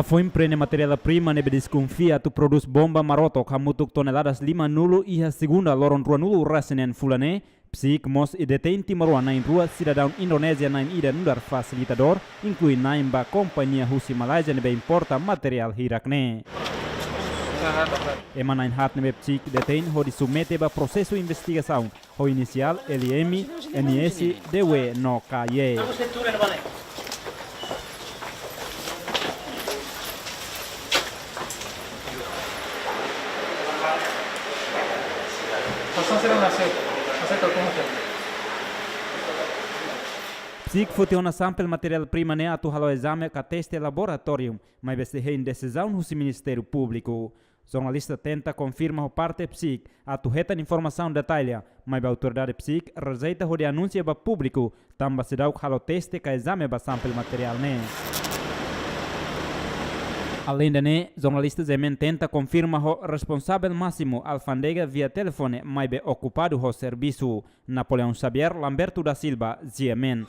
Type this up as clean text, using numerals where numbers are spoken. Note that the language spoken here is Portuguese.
Foi emprende matéria-prima nebe desconfia tu produz bomba maroto hamutuk toneladas 5 nulo e a segunda loron rua nulo rasenen fulane psik mos e detém timarua na rua cidadão Indonésia na ida nudar facilitador inclui naimba companhia Rusi Malaysia nebe importa material hirakne. Emanain hat nebe psik detém ho submete ba processo investigação ho inicial LM NS DW no KY. Psik funciona sample material-prima ne atu halo exame ka teste laboratorium, mas beste em decisão no Ministério Público. Jornalista tenta confirma o parte psik atu reta informação detalha, mas a autoridade psik rejeita o de anúncio ba público, tamba se dá o halo teste ka exame ba sample material ne. Além de né, jornalistas também tenta confirmar o responsável máximo alfândega via telefone, mas be ocupado o serviço. Napoleão Xavier Lamberto da Silva, Ziemen.